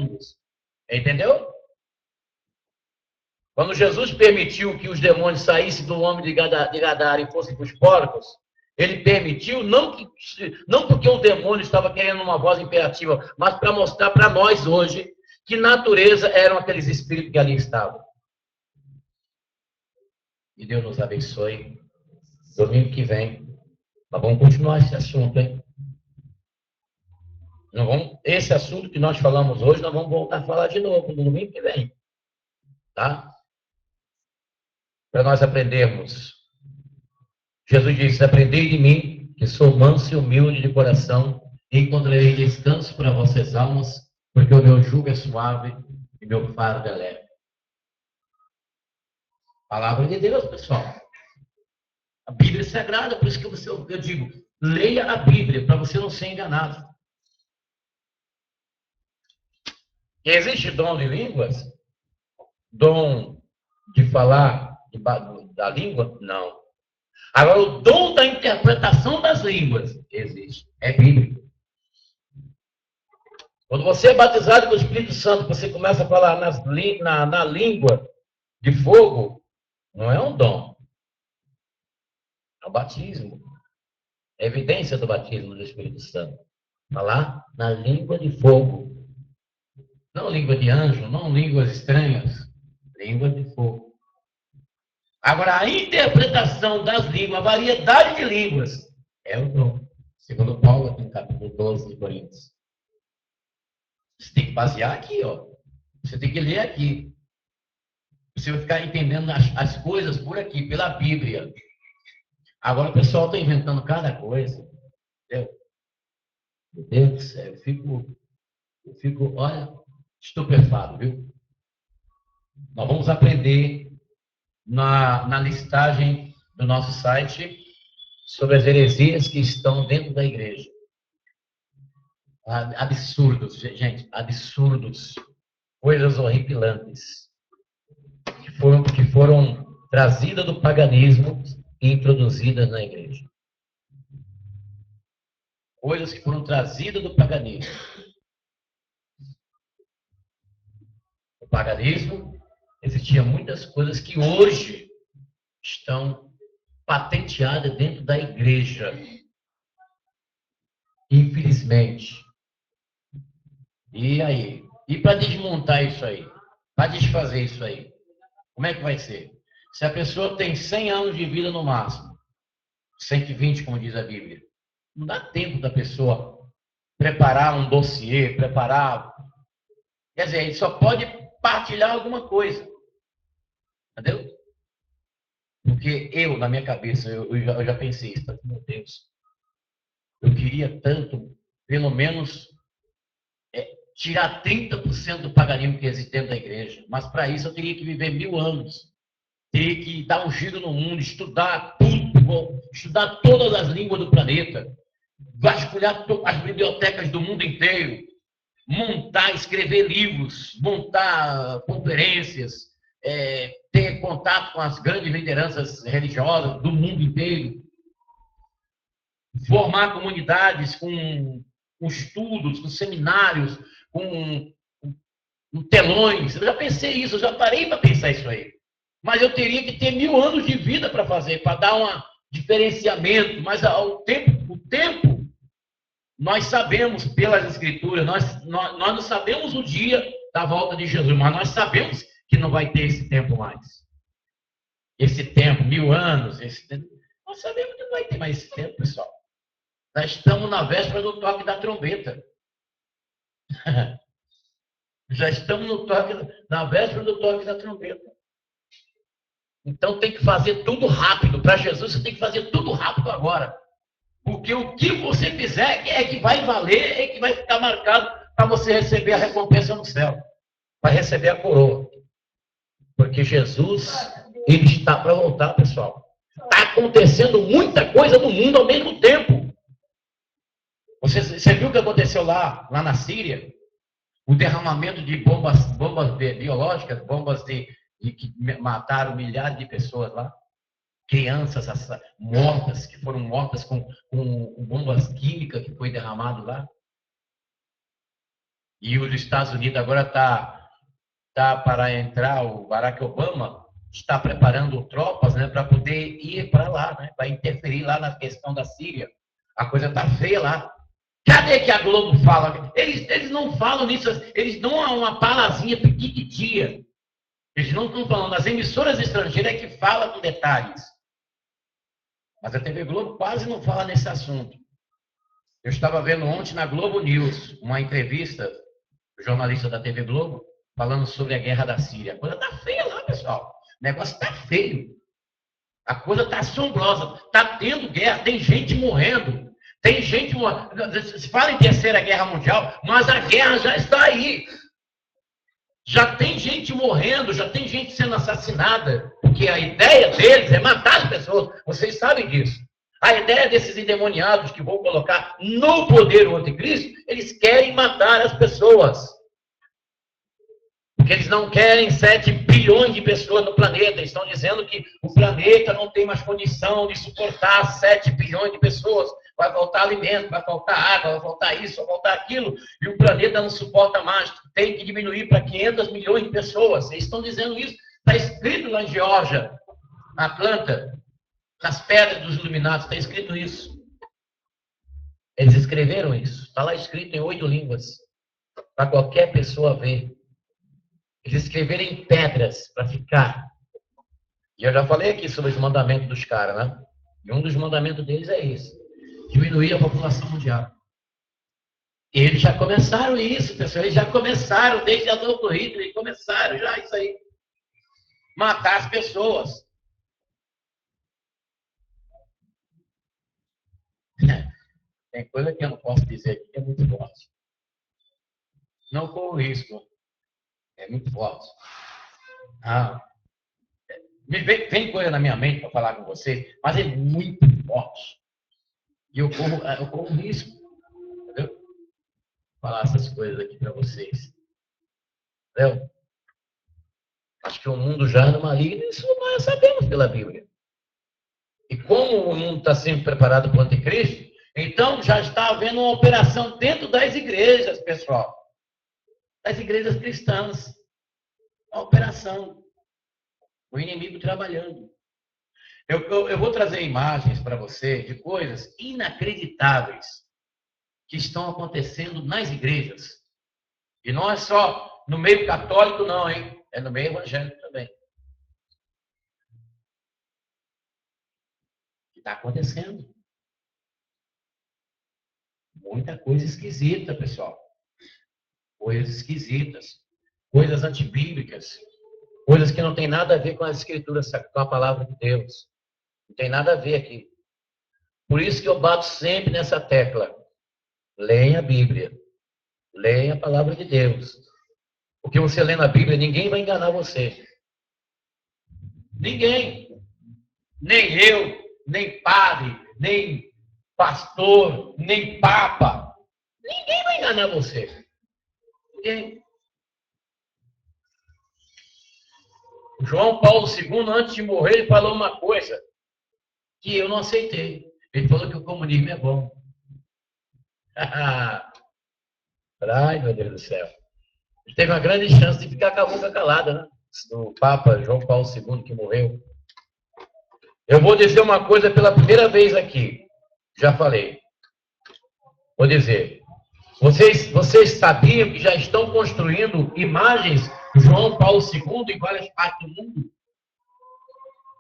mundos. Entendeu? Quando Jesus permitiu que os demônios saíssem do homem de Gadara e fossem para os porcos, ele permitiu, não porque o demônio estava querendo uma voz imperativa, mas para mostrar para nós hoje que natureza eram aqueles espíritos que ali estavam. E Deus nos abençoe. Domingo que vem, nós vamos continuar esse assunto, hein? Esse assunto que nós falamos hoje, nós vamos voltar a falar de novo no domingo que vem. Tá? Para nós aprendermos. Jesus disse, aprendei de mim, que sou manso e humilde de coração, e encontrarei descanso para vossas almas, porque o meu jugo é suave e meu fardo é leve. Palavra de Deus, pessoal. A Bíblia é sagrada, por isso que eu digo, leia a Bíblia, para você não ser enganado. E existe dom de línguas? Dom de falar da língua? Não. Agora, o dom da interpretação das línguas existe. É bíblico. Quando você é batizado com o Espírito Santo, você começa a falar na língua de fogo, não é um dom. É o batismo. É evidência do batismo do Espírito Santo. Falar na língua de fogo. Não língua de anjo, não línguas estranhas. Língua de fogo. Agora, a interpretação das línguas, a variedade de línguas, é o dom. Segundo Paulo, no capítulo 12 de Coríntios. Você tem que basear aqui, ó. Você tem que ler aqui. Você vai ficar entendendo as coisas por aqui, pela Bíblia. Agora o pessoal está inventando cada coisa. Entendeu? Meu Deus do céu, eu fico, olha, estupefado, viu? Nós vamos aprender na listagem do nosso site sobre as heresias que estão dentro da igreja. Absurdos, gente, absurdos. Coisas horripilantes. Que foram trazidas do paganismo e introduzidas na igreja. Coisas que foram trazidas do paganismo. No paganismo, existiam muitas coisas que hoje estão patenteadas dentro da igreja. Infelizmente. E aí? E para desmontar isso aí? Para desfazer isso aí? Como é que vai ser? Se a pessoa tem 100 anos de vida no máximo, 120, como diz a Bíblia, não dá tempo da pessoa preparar um dossiê, Quer dizer, ele só pode partilhar alguma coisa. Entendeu? Porque na minha cabeça, eu já pensei isso. Meu Deus. Eu queria tanto, pelo menos, tirar 30% do paganismo que existe dentro da igreja. Mas para isso eu teria que viver 1000 anos. Teria que dar um giro no mundo, estudar tudo, estudar todas as línguas do planeta, vasculhar as bibliotecas do mundo inteiro, escrever livros, montar conferências, ter contato com as grandes lideranças religiosas do mundo inteiro, formar comunidades com estudos, com seminários, com telões. Eu já pensei isso, eu já parei para pensar isso aí. Mas eu teria que ter 1000 anos de vida para fazer, para dar um diferenciamento. Mas o tempo, nós sabemos pelas Escrituras, nós não sabemos o dia da volta de Jesus, mas nós sabemos que não vai ter esse tempo mais. Esse tempo, 1000 anos, nós sabemos que não vai ter mais esse tempo, pessoal. Nós estamos na véspera do toque da trombeta. Já estamos na véspera do toque da trombeta. Então tem que fazer tudo rápido. Para Jesus você tem que fazer tudo rápido agora. Porque o que você fizer é que vai valer, é que vai ficar marcado para você receber a recompensa no céu. Para receber a coroa. Porque Jesus, ele está para voltar, pessoal. Está acontecendo muita coisa no mundo ao mesmo tempo. Você viu o que aconteceu lá na Síria? O derramamento de bombas biológicas, bombas que mataram milhares de pessoas lá. Crianças mortas, que foram mortas com bombas químicas que foi derramado lá. E os Estados Unidos agora está para entrar, o Barack Obama está preparando tropas, né, para poder ir para lá, né, para interferir lá na questão da Síria. A coisa está feia lá. Cadê que a Globo fala? Eles não falam nisso, eles dão uma palazinha pequitinha. Eles não estão falando, as emissoras estrangeiras é que falam com detalhes. Mas a TV Globo quase não fala nesse assunto. Eu estava vendo ontem na Globo News uma entrevista do jornalista da TV Globo falando sobre a guerra da Síria. A coisa está feia lá, pessoal. O negócio está feio. A coisa está assombrosa. Está tendo guerra, tem gente morrendo. Tem gente morrendo. Se fala em terceira guerra mundial, mas a guerra já está aí. Já tem gente morrendo, já tem gente sendo assassinada. Porque a ideia deles é matar as pessoas. Vocês sabem disso. A ideia desses endemoniados que vão colocar no poder o anticristo, eles querem matar as pessoas. Porque eles não querem 7 bilhões de pessoas no planeta. Eles estão dizendo que o planeta não tem mais condição de suportar 7 bilhões de pessoas. Vai faltar alimento, vai faltar água, vai faltar isso, vai faltar aquilo. E o planeta não suporta mais. Tem que diminuir para 500 milhões de pessoas. Eles estão dizendo isso. Está escrito lá em Geórgia, na Atlanta, nas pedras dos iluminados, está escrito isso. Eles escreveram isso. Está lá escrito em 8 línguas. Para qualquer pessoa ver. Eles escreveram em pedras para ficar. E eu já falei aqui sobre os mandamentos dos caras, né? E um dos mandamentos deles é esse. Diminuir a população mundial. E eles já começaram isso, pessoal. Eles já começaram, desde Adolfo Hitler, eles começaram já isso aí. Matar as pessoas. Tem coisa que eu não posso dizer aqui que é muito forte. Não corro risco. É muito forte. Vem coisa na minha mente para falar com vocês, mas é muito forte. E eu corro risco. Entendeu? Falar essas coisas aqui para vocês. Entendeu? Acho que o mundo já é no maligno, isso nós sabemos pela Bíblia. E como o mundo está sempre preparado para o anticristo, então já está havendo uma operação dentro das igrejas, pessoal. Das igrejas cristãs. Uma operação. O inimigo trabalhando. Eu vou trazer imagens para você de coisas inacreditáveis que estão acontecendo nas igrejas. E não é só no meio católico, não, hein? É no meio evangélico também. O que está acontecendo? Muita coisa esquisita, pessoal. Coisas esquisitas. Coisas antibíblicas. Coisas que não tem nada a ver com as escrituras, com a palavra de Deus. Não tem nada a ver aqui. Por isso que eu bato sempre nessa tecla. Leia a Bíblia. Leia a palavra de Deus. Porque você lê na Bíblia, ninguém vai enganar você. Ninguém. Nem eu, nem padre, nem pastor, nem papa. Ninguém vai enganar você. Ninguém. João Paulo II, antes de morrer, ele falou uma coisa que eu não aceitei. Ele falou que o comunismo é bom. Ai, meu Deus do céu. Ele teve uma grande chance de ficar com a boca calada, né? Do Papa João Paulo II, que morreu. Eu vou dizer uma coisa pela primeira vez aqui. Já falei. Vou dizer. Vocês sabiam que já estão construindo imagens de João Paulo II em várias partes do mundo?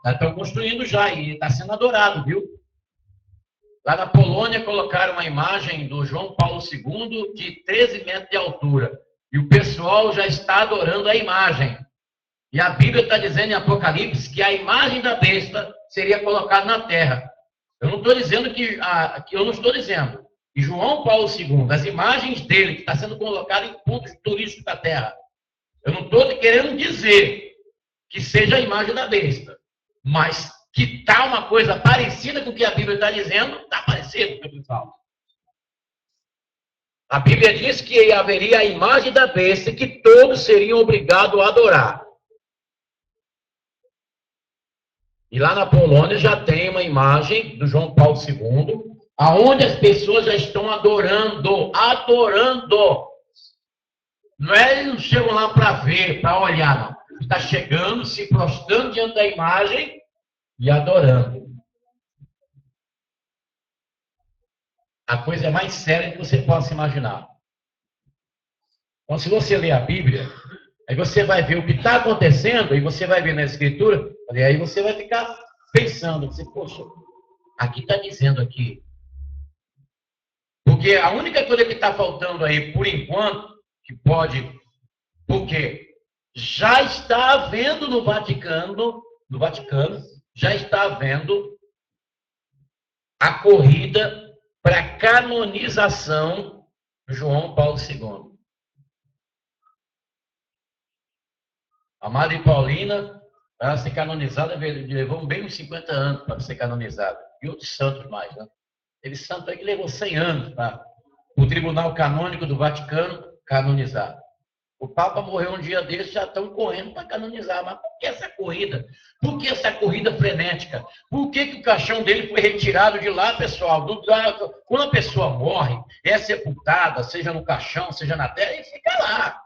Já estão construindo já e está sendo adorado, viu? Lá na Polônia colocaram uma imagem do João Paulo II de 13 metros de altura. E o pessoal já está adorando a imagem. E a Bíblia está dizendo em Apocalipse que a imagem da besta seria colocada na terra. Eu não estou dizendo que eu não estou dizendo. E João Paulo II, as imagens dele que está sendo colocada em pontos turísticos da terra. Eu não estou querendo dizer que seja a imagem da besta. Mas que está uma coisa parecida com o que a Bíblia está dizendo, está parecido, pessoal. A Bíblia diz que haveria a imagem da besta que todos seriam obrigados a adorar. E lá na Polônia já tem uma imagem do João Paulo II, aonde as pessoas já estão adorando. Não é eles não chegam lá para ver, para olhar, não. Está chegando, se prostrando diante da imagem e adorando. A coisa é mais séria que você possa imaginar. Então, se você ler a Bíblia, aí você vai ver o que está acontecendo, e você vai ver na Escritura, e aí você vai ficar pensando, você, poxa, aqui está dizendo aqui. Porque a única coisa que está faltando aí, por enquanto, que pode, porque já está havendo no Vaticano, já está havendo a corrida para canonização de João Paulo II. A Madre Paulina, para ser canonizada, levou bem uns 50 anos para ser canonizada. E outros santos mais, né? Teve santo aí que levou 100 anos para o Tribunal Canônico do Vaticano canonizar. O Papa morreu um dia desses, já estão correndo para canonizar. Mas por que essa corrida? Por que essa corrida frenética? Por que o caixão dele foi retirado de lá, pessoal? Quando a pessoa morre, é sepultada, seja no caixão, seja na terra, ele fica lá.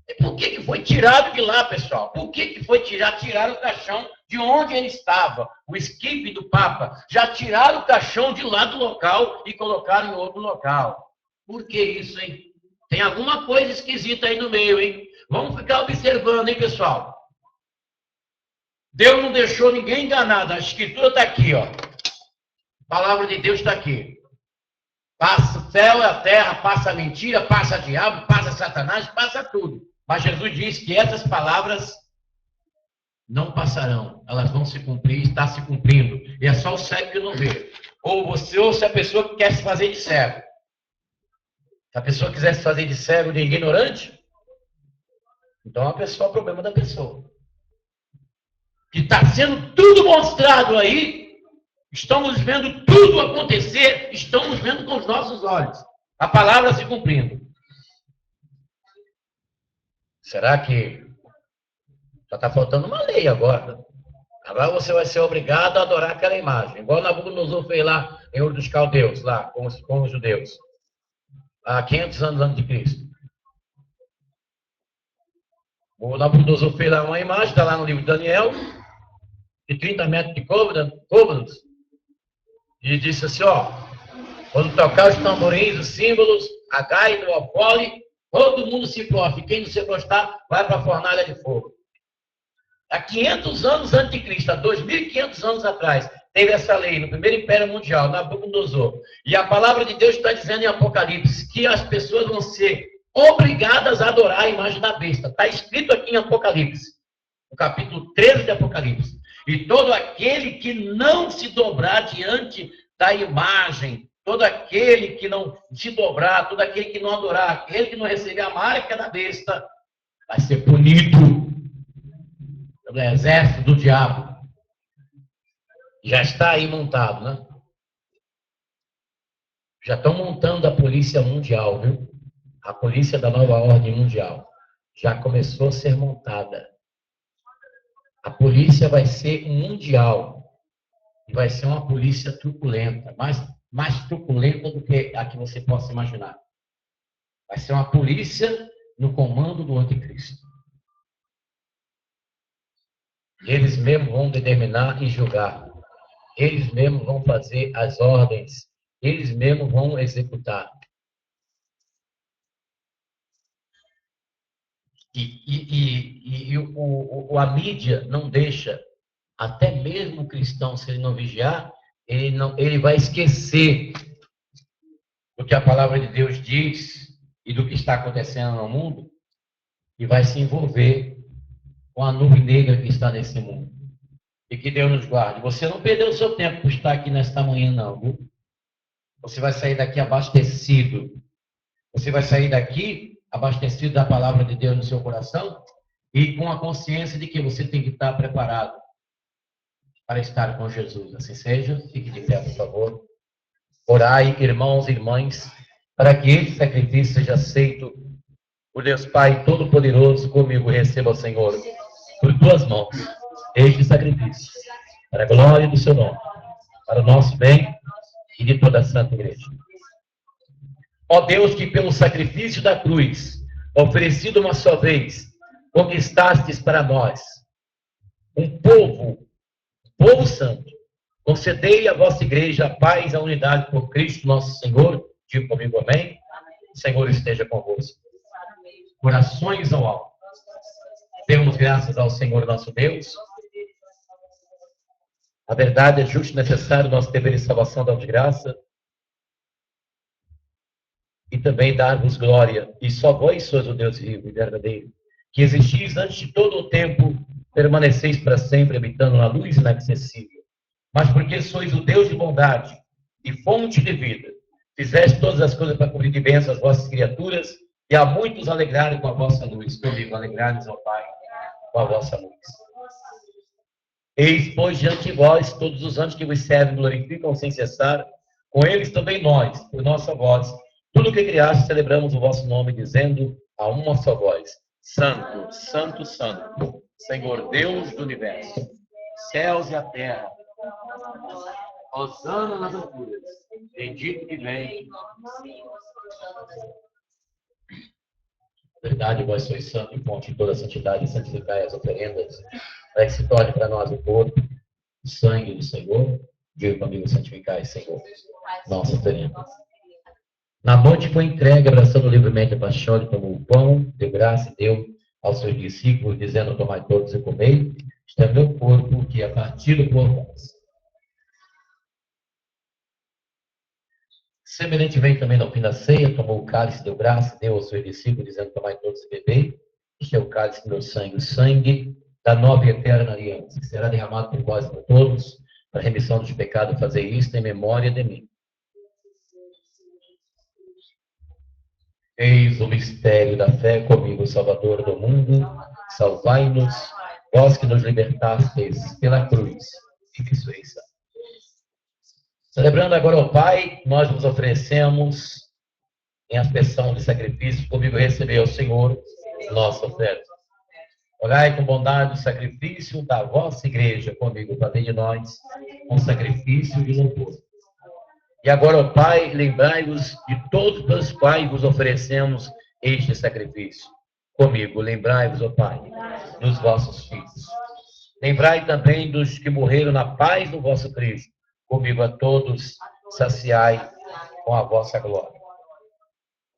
E por que foi tirado de lá, pessoal? Por que foi tiraram o caixão de onde ele estava? O esquife do Papa. Já tiraram o caixão de lá do local e colocaram em outro local. Por que isso, hein? Tem alguma coisa esquisita aí no meio, hein? Vamos ficar observando, hein, pessoal? Deus não deixou ninguém enganado. A Escritura está aqui, ó. A palavra de Deus está aqui. Passa o céu e a terra, passa a mentira, passa o diabo, passa Satanás, passa tudo. Mas Jesus diz que essas palavras não passarão. Elas vão se cumprir, está se cumprindo. E é só o cego que não vê. Ou se a pessoa que quer se fazer de cego. Se a pessoa quiser se fazer de cego, de ignorante, então a pessoa é o problema da pessoa. Que está sendo tudo mostrado aí, estamos vendo tudo acontecer, estamos vendo com os nossos olhos. A palavra se cumprindo. Será que só está faltando uma lei agora? Agora você vai ser obrigado a adorar aquela imagem. Igual Nabucodonosor fez lá em Ur dos Caldeus, lá com os judeus. Há 500 anos antes de Cristo. O Nabucodonosor fez lá uma imagem, está lá no livro de Daniel, de 30 metros de côvados, e disse assim, ó, quando tocar os tamborins, os símbolos, a gaita, o alfole, todo mundo se prostra, e quem não se prostrar, vai para a fornalha de fogo. Há 500 anos antes de Cristo, há 2.500 anos atrás, teve essa lei no primeiro Império Mundial, Nabucodonosor. E a palavra de Deus está dizendo em Apocalipse que as pessoas vão ser obrigadas a adorar a imagem da besta. Está escrito aqui em Apocalipse, no capítulo 13 de Apocalipse. E todo aquele que não se dobrar diante da imagem, todo aquele que não se dobrar, todo aquele que não adorar, aquele que não receber a marca da besta, vai ser punido pelo exército do diabo. Já está aí montado, né? Já estão montando a polícia mundial, viu? A polícia da nova ordem mundial. Já começou a ser montada. A polícia vai ser mundial. E vai ser uma polícia truculenta. Mais truculenta do que a que você possa imaginar. Vai ser uma polícia no comando do anticristo. E eles mesmos vão determinar e julgar. Eles mesmos vão fazer as ordens. Eles mesmos vão executar. A mídia não deixa, até mesmo o cristão, se ele não vigiar, ele vai esquecer do que a palavra de Deus diz e do que está acontecendo no mundo e vai se envolver com a nuvem negra que está nesse mundo. E que Deus nos guarde. Você não perdeu o seu tempo por estar aqui nesta manhã, não, viu? Você vai sair daqui abastecido. Você vai sair daqui abastecido da palavra de Deus no seu coração e com a consciência de que você tem que estar preparado para estar com Jesus. Assim seja. Fique de pé, por favor. Orai, irmãos e irmãs, para que esse sacrifício seja aceito por Deus Pai Todo-Poderoso. Comigo receba, Senhor, por tuas mãos, este sacrifício, para a glória do seu nome, para o nosso bem e de toda a Santa Igreja. Ó Deus, que pelo sacrifício da cruz oferecido uma só vez, conquistastes para nós um povo santo. Concedei à vossa igreja a paz e a unidade por Cristo nosso Senhor. Diga comigo, amém. O Senhor esteja convosco. Corações ao alto. Demos graças ao Senhor nosso Deus. A verdade é justo e necessário nosso dever de salvação dar de graça. E também dar-vos glória. E só vós sois o Deus vivo e verdadeiro, que existis antes de todo o tempo, permaneceis para sempre, habitando na luz inacessível. Mas porque sois o Deus de bondade e fonte de vida, fizeste todas as coisas para cobrir de bênção as vossas criaturas, e a muitos alegrarem com a vossa luz. Comigo, alegrai-vos, ó Pai, com a vossa luz. Eis, pois, diante de vós todos os anjos que vos servem, glorificam sem cessar, com eles também nós, por nossa voz, tudo o que criaste, celebramos o vosso nome, dizendo a uma só voz: Santo, Santo, Santo, Senhor Deus do universo, céus e a terra, hosana nas alturas, bendito que vem. Verdade, vós sois santo e fonte de toda a santidade, santificai as oferendas, para que se torne para nós o corpo, o sangue do Senhor. Diga comigo, santificai, Senhor, nossa oferenda. Na noite foi entregue, abraçando livremente a paixão, ele tomou o pão, deu graça e deu aos seus discípulos, dizendo: tomai todos e comei, este é meu corpo, que é partido por vós. Semelhantemente também no fim da ceia, tomou o cálice, deu graça, deu aos seus discípulos, dizendo: tomai todos e bebei, este é o cálice do meu sangue, o sangue da nova e eterna aliança, que será derramado por vós e por todos, para a remissão dos pecados. Fazer isto em memória de mim. Eis o mistério da fé, comigo, Salvador do mundo, salvai-nos, vós que nos libertastes pela cruz e ressurreição. Celebrando agora o Pai, nós nos oferecemos em aspersão de sacrifício, comigo receber ao Senhor nossa oferta. Olhai com bondade o sacrifício da vossa igreja, comigo, fazei de nós um sacrifício de louvor. E agora, ó Pai, lembrai-vos de todos os quais vos oferecemos este sacrifício. Comigo, lembrai-vos, ó Pai, dos vossos filhos. Lembrai também dos que morreram na paz do vosso Cristo. Comigo a todos saciai com a vossa glória.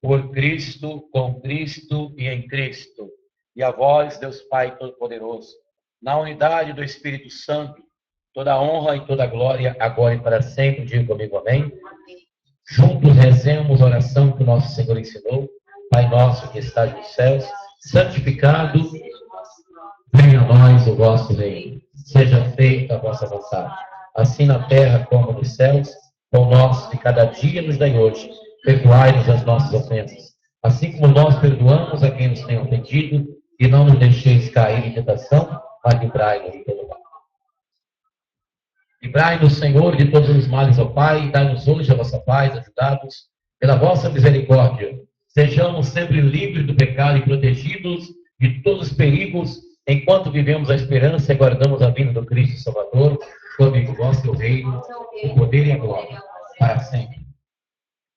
Por Cristo, com Cristo e em Cristo. E a vós, Deus Pai Todo-Poderoso, na unidade do Espírito Santo, toda a honra e toda a glória, agora e para sempre. Diga comigo, amém. Juntos rezemos a oração que o nosso Senhor ensinou. Pai nosso que estás nos céus, santificado venha a nós o vosso reino. Seja feita a vossa vontade, assim na terra como nos céus. Pão nosso de cada dia nos dai hoje. Perdoai-nos as nossas ofensas, assim como nós perdoamos a quem nos tem ofendido, e não nos deixeis cair em tentação, mas livrai-nos de todo mal. Livrai-nos, Senhor, de todos os males, ó Pai, e dai-nos hoje a vossa paz, ajudados pela vossa misericórdia. Sejamos sempre livres do pecado e protegidos de todos os perigos, enquanto vivemos a esperança e aguardamos a vinda do Cristo Salvador. Comigo, vosso teu reino, o poder e a glória, para sempre.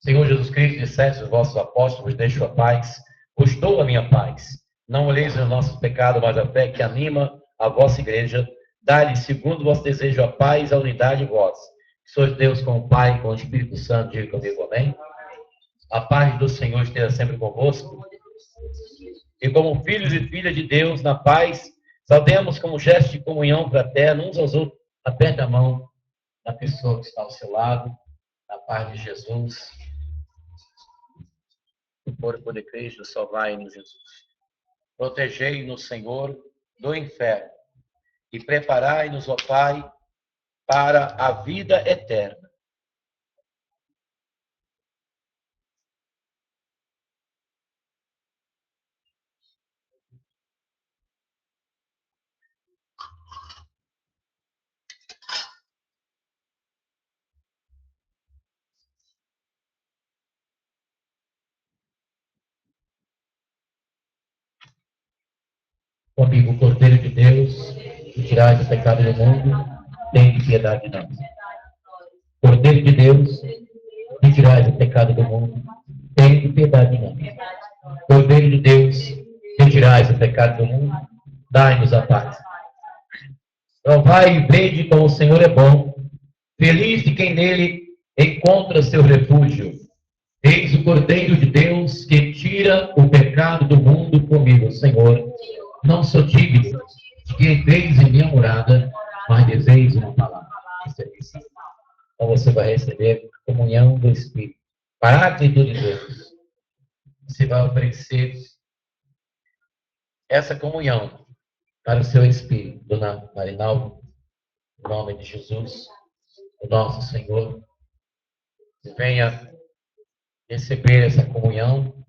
Senhor Jesus Cristo, disseste aos vossos apóstolos: deixo a paz, vos dou a minha paz. Não olheis os nossos pecados, mas a fé que anima a vossa igreja. Dá-lhe, segundo o vosso desejo, a paz, a unidade em vós. Que sois Deus com o Pai, com o Espírito Santo. Diga comigo, amém. A paz do Senhor esteja sempre convosco. E como filhos e filhas de Deus, na paz, saudemos como gesto de comunhão fraterna uns aos outros. Aperte a mão da pessoa que está ao seu lado, na paz de Jesus. O corpo de Cristo, salvai-nos, Jesus. Protegei-nos, Senhor, do inferno. E preparai-nos, ó Pai, para a vida eterna. Comigo, Cordeiro de Deus, que tirais o pecado do mundo, tem piedade de nós. Cordeiro de Deus, que tirais o pecado do mundo, tem piedade de nós. Cordeiro de Deus, que tirais o pecado do mundo, dai-nos a paz. Provai e vede como o Senhor é bom, feliz de quem nele encontra seu refúgio. Eis o Cordeiro de Deus que tira o pecado do mundo comigo, Senhor. Não sou digno de que entreis em minha morada, mas desejo uma palavra. Então você vai receber a comunhão do Espírito, Paráclito de Deus. Você vai oferecer essa comunhão para o seu Espírito, Dona Marinaldo, em nome de Jesus, o nosso Senhor. Venha receber essa comunhão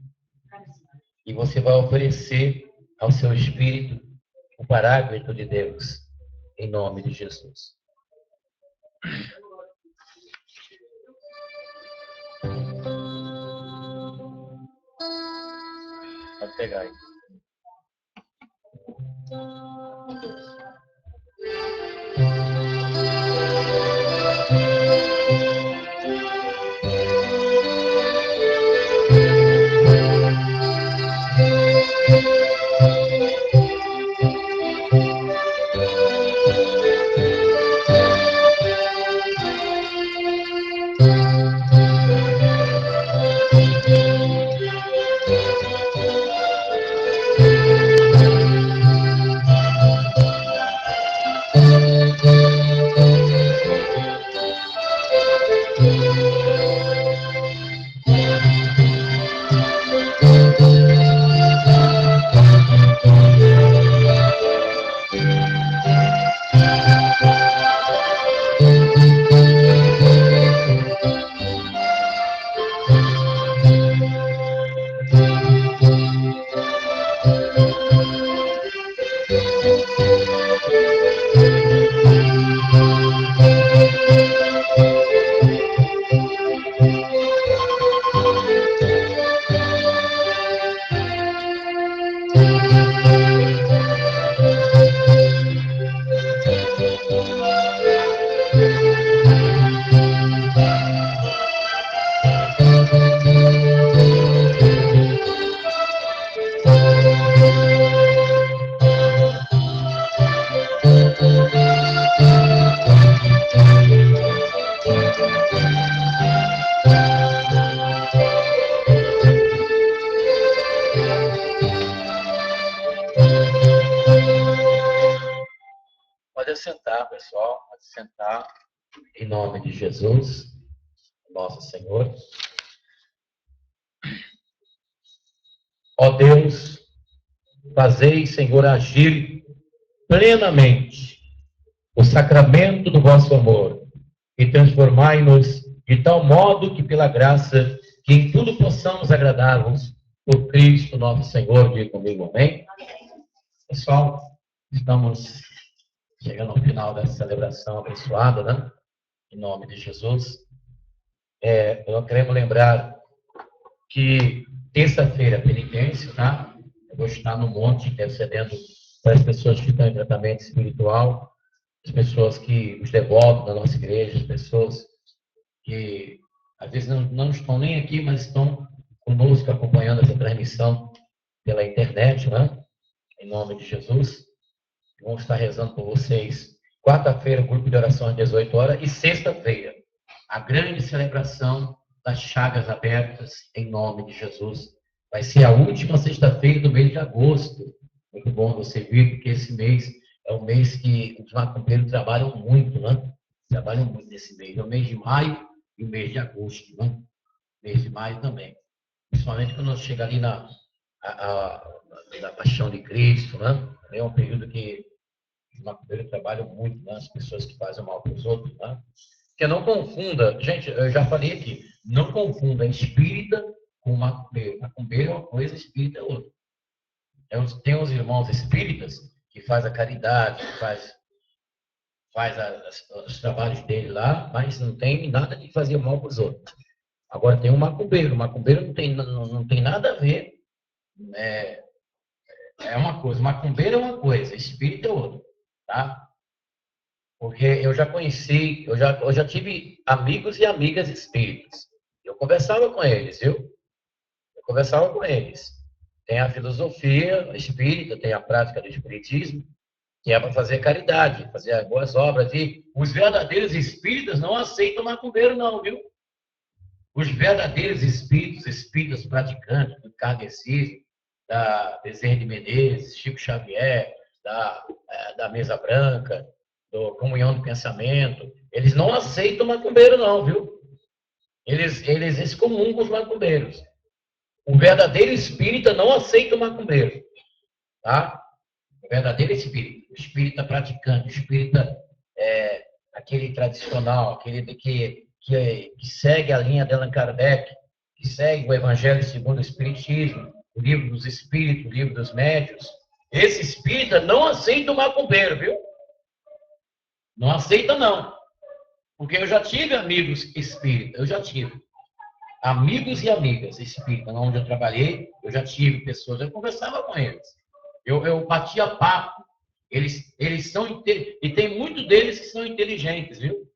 e você vai oferecer ao seu Espírito o Paráclito de Deus, em nome de Jesus. Pode pegar aí. Pode sentar, pessoal, pode sentar, em nome de Jesus, nosso Senhor. Ó Deus, fazei, Senhor, agir plenamente o sacramento do vosso amor e transformai-nos de tal modo que, pela graça, que em tudo possamos agradar-vos por Cristo nosso Senhor. Diga comigo, amém? Pessoal, estamos chegando ao final dessa celebração abençoada, né? Em nome de Jesus. Eu queremos lembrar que terça-feira, penitência, tá? Eu vou estar no monte intercedendo para as pessoas que estão em tratamento espiritual, as pessoas que, os devotos da nossa igreja, as pessoas que às vezes não estão nem aqui, mas estão conosco acompanhando essa transmissão pela internet, né? Em nome de Jesus. Vamos estar rezando por vocês. Quarta-feira, grupo de oração às 18 horas. E sexta-feira, a grande celebração das chagas abertas em nome de Jesus. Vai ser a última sexta-feira do mês de agosto. Muito bom você vir, porque esse mês é o mês que os macumbeiros trabalham muito, né? Trabalham muito nesse mês. É o mês de maio e o mês de agosto, né? Mês de maio também. Principalmente quando chega ali na Paixão de Cristo, né? É um período que os macumbeiros trabalham muito, né? As pessoas que fazem mal para os outros, né? Porque não confunda, gente, eu já falei aqui, não confunda espírita com macumbeiro. Macumbeiro é uma coisa, espírita é outra. Tem os irmãos espíritas que faz a caridade, que faz os trabalhos dele lá, mas não tem nada de fazer mal para os outros. Agora tem um macumbeiro. O macumbeiro não tem nada a ver. É uma coisa. Macumbeiro é uma coisa, espírita é outra. Tá? Porque eu já conheci, eu já tive amigos e amigas espíritas. Eu conversava com eles, viu? Eu conversava com eles. Tem a filosofia espírita, tem a prática do espiritismo, que é para fazer caridade, fazer boas obras. E os verdadeiros espíritas não aceitam macumbeiro, não, viu? Os verdadeiros espíritas praticantes do kardecismo, da Bezerra de Menezes, Chico Xavier, da Mesa Branca, do Comunhão do Pensamento, eles não aceitam macumbeiro, não, viu? Eles excomungam os macumbeiros. O verdadeiro espírita não aceita o macumbeiro, tá? O verdadeiro espírita, o espírita praticante, o espírita aquele tradicional, aquele que segue a linha de Allan Kardec, que segue o Evangelho segundo o Espiritismo, o livro dos Espíritos, o livro dos Médios. Esse espírita não aceita o macumbeiro, viu? Não aceita, não. Porque eu já tive amigos espíritas, eu já tive. Amigos e amigas espíritas, onde eu trabalhei, eu já tive pessoas, eu conversava com eles. Eu batia papo. Eles são, e tem muitos deles que são inteligentes, viu?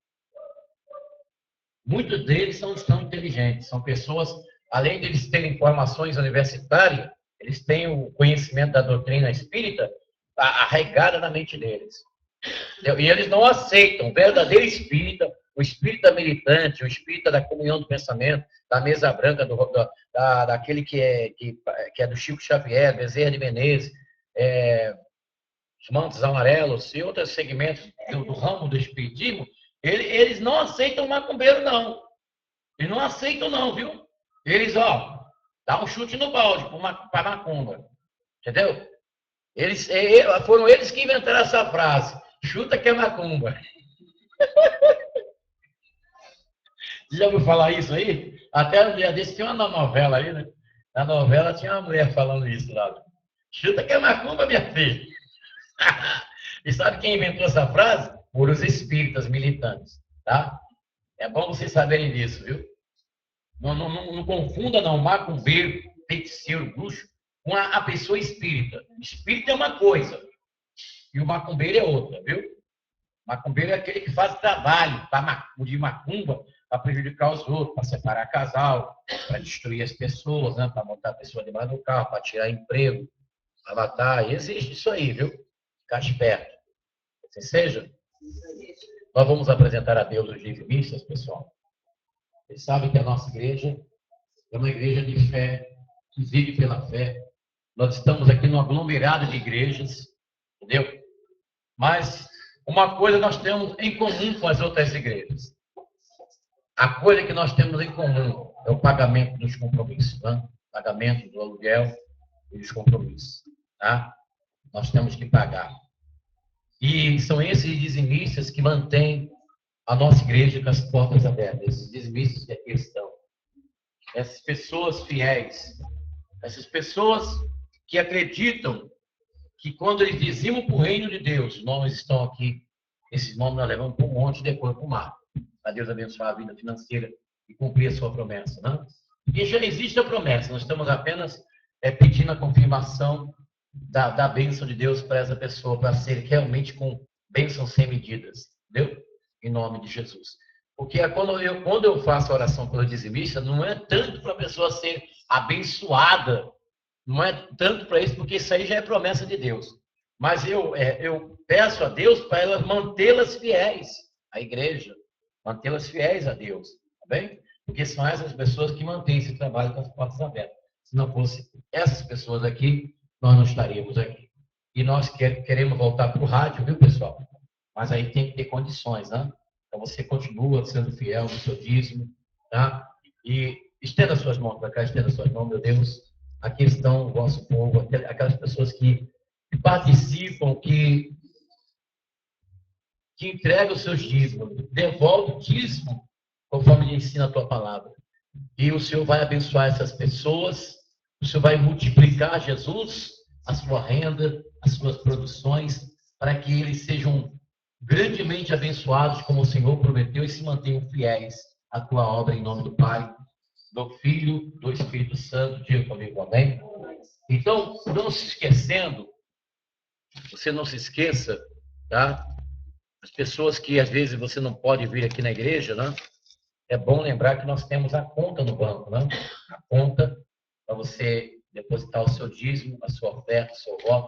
Muitos deles são inteligentes, são pessoas, além de eles terem formações universitárias, eles têm o conhecimento da doutrina espírita arraigada na mente deles. E eles não aceitam o verdadeiro espírita, o espírita militante, o espírita da comunhão do pensamento, da mesa branca, daquele que é do Chico Xavier, Bezerra de Menezes, os mantos amarelos e outros segmentos do ramo do espiritismo, eles não aceitam macumbeiro, não. Eles não aceitam, não, viu? Eles, dá um chute no balde para macumba. Entendeu? Foram eles que inventaram essa frase. Chuta que é macumba. Você já ouviu falar isso aí? Até um dia desse tinha uma novela aí, né? Na novela tinha uma mulher falando isso lá. Chuta que é macumba, minha filha. E sabe quem inventou essa frase? Foram os espíritas militantes, tá? É bom vocês saberem disso, viu? Não confunda, não, macumbeiro, feiticeiro, bruxo, com a pessoa espírita. Espírita é uma coisa, e o macumbeiro é outra, viu? Macumbeiro é aquele que faz trabalho de macumba para prejudicar os outros, para separar casal, para destruir as pessoas, né? Para botar a pessoa debaixo do carro, para tirar emprego, para matar. Existe isso aí, viu? Ficar esperto. Assim seja, nós vamos apresentar a Deus os dizimistas, pessoal. Vocês sabem que a nossa igreja é uma igreja de fé, que vive pela fé. Nós estamos aqui num aglomerado de igrejas, entendeu? Mas uma coisa nós temos em comum com as outras igrejas. A coisa que nós temos em comum é o pagamento dos compromissos, né? Pagamento do aluguel e dos compromissos, tá? Nós temos que pagar. E são esses dizimistas que mantêm a nossa igreja com as portas abertas. Esses dizimistas que aqui estão. Essas pessoas fiéis. Essas pessoas que acreditam que quando eles dizimam para o reino de Deus, os nomes estão aqui. Esses nomes nós levamos para um monte e depois para o mar. Para Deus abençoar a vida financeira e cumprir a sua promessa, né? Porque já existe a promessa. Nós estamos apenas pedindo a confirmação da bênção de Deus para essa pessoa, para ser realmente com bênção sem medidas, entendeu? Em nome de Jesus. Porque quando eu faço a oração pelo dizimista, não é tanto para a pessoa ser abençoada, não é tanto para isso, porque isso aí já é promessa de Deus. Mas eu peço a Deus para elas mantê-las fiéis à igreja, mantê-las fiéis a Deus, tá bem? Porque são essas pessoas que mantêm esse trabalho com as portas abertas. Se não fosse essas pessoas aqui, nós não estaríamos aqui. E nós queremos voltar para o rádio, viu, pessoal? Mas aí tem que ter condições, né? Então você continua sendo fiel no seu dízimo, tá? E estenda suas mãos para cá, estenda suas mãos, meu Deus. Aqui estão o vosso povo, aquelas pessoas que participam, que entregam os seus dízimos, devolve o dízimo, conforme ensina a tua palavra. E o Senhor vai abençoar essas pessoas, o Senhor vai multiplicar, Jesus, a sua renda, as suas produções, para que eles sejam grandemente abençoados, como o Senhor prometeu, e se mantenham fiéis à tua obra, em nome do Pai, do Filho, do Espírito Santo. Diga comigo, amém? Então, não se esquecendo, você não se esqueça, tá? As pessoas que às vezes você não pode vir aqui na igreja, né? É bom lembrar que nós temos a conta no banco, né? A conta para você depositar o seu dízimo, a sua oferta, o seu voto,